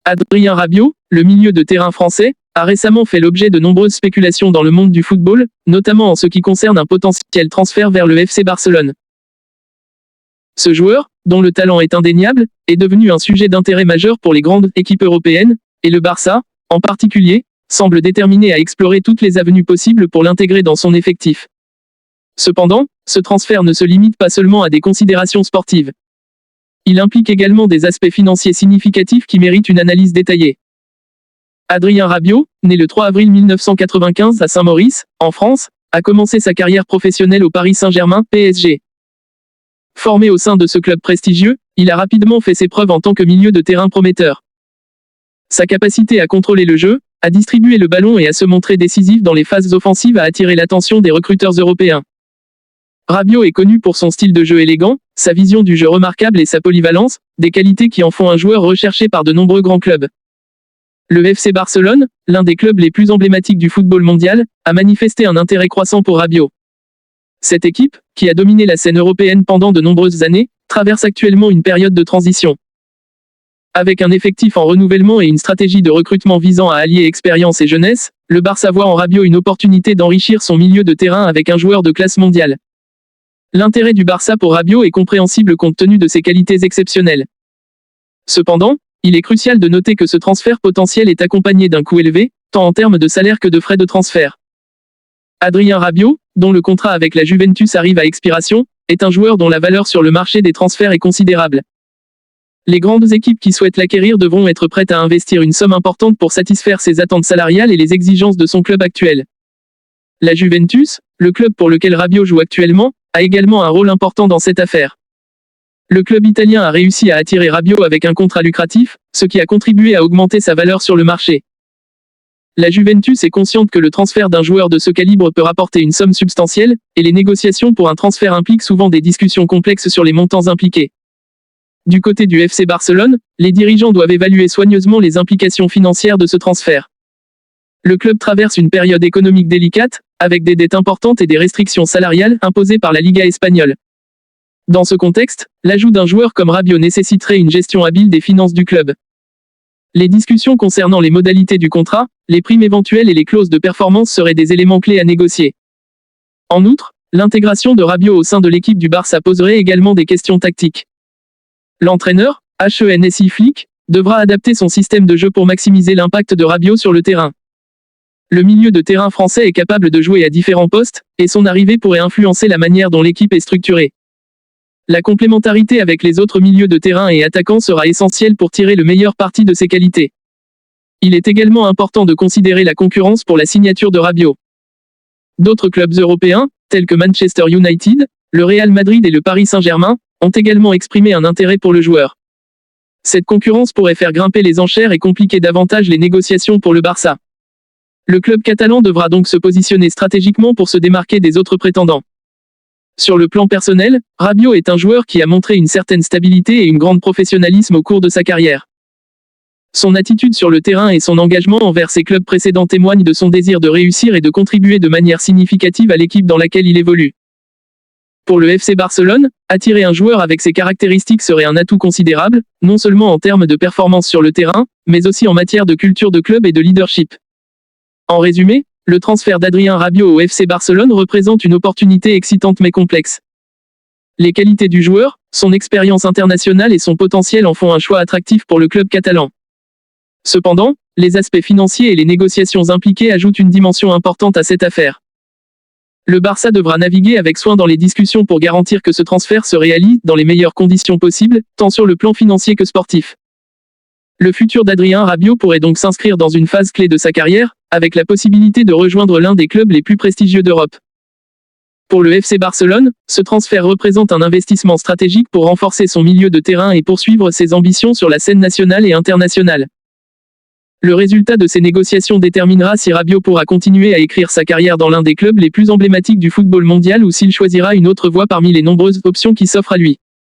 Adrien Rabiot, le milieu de terrain français, a récemment fait l'objet de nombreuses spéculations dans le monde du football, notamment en ce qui concerne un potentiel transfert vers le FC Barcelone. Ce joueur, dont le talent est indéniable, est devenu un sujet d'intérêt majeur pour les grandes équipes européennes, et le Barça, en particulier, semble déterminé à explorer toutes les avenues possibles pour l'intégrer dans son effectif. Cependant, ce transfert ne se limite pas seulement à des considérations sportives. Il implique également des aspects financiers significatifs qui méritent une analyse détaillée. Adrien Rabiot, né le 3 avril 1995 à Saint-Maurice, en France, a commencé sa carrière professionnelle au Paris Saint-Germain, PSG. Formé au sein de ce club prestigieux, il a rapidement fait ses preuves en tant que milieu de terrain prometteur. Sa capacité à contrôler le jeu, à distribuer le ballon et à se montrer décisif dans les phases offensives a attiré l'attention des recruteurs européens. Rabiot est connu pour son style de jeu élégant, sa vision du jeu remarquable et sa polyvalence, des qualités qui en font un joueur recherché par de nombreux grands clubs. Le FC Barcelone, l'un des clubs les plus emblématiques du football mondial, a manifesté un intérêt croissant pour Rabiot. Cette équipe, qui a dominé la scène européenne pendant de nombreuses années, traverse actuellement une période de transition. Avec un effectif en renouvellement et une stratégie de recrutement visant à allier expérience et jeunesse, le Barça voit en Rabiot une opportunité d'enrichir son milieu de terrain avec un joueur de classe mondiale. L'intérêt du Barça pour Rabiot est compréhensible compte tenu de ses qualités exceptionnelles. Cependant, il est crucial de noter que ce transfert potentiel est accompagné d'un coût élevé, tant en termes de salaire que de frais de transfert. Adrien Rabiot, dont le contrat avec la Juventus arrive à expiration, est un joueur dont la valeur sur le marché des transferts est considérable. Les grandes équipes qui souhaitent l'acquérir devront être prêtes à investir une somme importante pour satisfaire ses attentes salariales et les exigences de son club actuel. La Juventus, le club pour lequel Rabiot joue actuellement, a également un rôle important dans cette affaire. Le club italien a réussi à attirer Rabiot avec un contrat lucratif, ce qui a contribué à augmenter sa valeur sur le marché. La Juventus est consciente que le transfert d'un joueur de ce calibre peut rapporter une somme substantielle, et les négociations pour un transfert impliquent souvent des discussions complexes sur les montants impliqués. Du côté du FC Barcelone, les dirigeants doivent évaluer soigneusement les implications financières de ce transfert. Le club traverse une période économique délicate, avec des dettes importantes et des restrictions salariales imposées par la Liga espagnole. Dans ce contexte, l'ajout d'un joueur comme Rabiot nécessiterait une gestion habile des finances du club. Les discussions concernant les modalités du contrat, les primes éventuelles et les clauses de performance seraient des éléments clés à négocier. En outre, l'intégration de Rabiot au sein de l'équipe du Barça poserait également des questions tactiques. L'entraîneur, Hansi Flick, devra adapter son système de jeu pour maximiser l'impact de Rabiot sur le terrain. Le milieu de terrain français est capable de jouer à différents postes, et son arrivée pourrait influencer la manière dont l'équipe est structurée. La complémentarité avec les autres milieux de terrain et attaquants sera essentielle pour tirer le meilleur parti de ses qualités. Il est également important de considérer la concurrence pour la signature de Rabiot. D'autres clubs européens, tels que Manchester United, le Real Madrid et le Paris Saint-Germain, ont également exprimé un intérêt pour le joueur. Cette concurrence pourrait faire grimper les enchères et compliquer davantage les négociations pour le Barça. Le club catalan devra donc se positionner stratégiquement pour se démarquer des autres prétendants. Sur le plan personnel, Rabiot est un joueur qui a montré une certaine stabilité et une grande professionnalisme au cours de sa carrière. Son attitude sur le terrain et son engagement envers ses clubs précédents témoignent de son désir de réussir et de contribuer de manière significative à l'équipe dans laquelle il évolue. Pour le FC Barcelone, attirer un joueur avec ces caractéristiques serait un atout considérable, non seulement en termes de performance sur le terrain, mais aussi en matière de culture de club et de leadership. En résumé, le transfert d'Adrien Rabiot au FC Barcelone représente une opportunité excitante mais complexe. Les qualités du joueur, son expérience internationale et son potentiel en font un choix attractif pour le club catalan. Cependant, les aspects financiers et les négociations impliquées ajoutent une dimension importante à cette affaire. Le Barça devra naviguer avec soin dans les discussions pour garantir que ce transfert se réalise dans les meilleures conditions possibles, tant sur le plan financier que sportif. Le futur d'Adrien Rabiot pourrait donc s'inscrire dans une phase clé de sa carrière, avec la possibilité de rejoindre l'un des clubs les plus prestigieux d'Europe. Pour le FC Barcelone, ce transfert représente un investissement stratégique pour renforcer son milieu de terrain et poursuivre ses ambitions sur la scène nationale et internationale. Le résultat de ces négociations déterminera si Rabiot pourra continuer à écrire sa carrière dans l'un des clubs les plus emblématiques du football mondial ou s'il choisira une autre voie parmi les nombreuses options qui s'offrent à lui.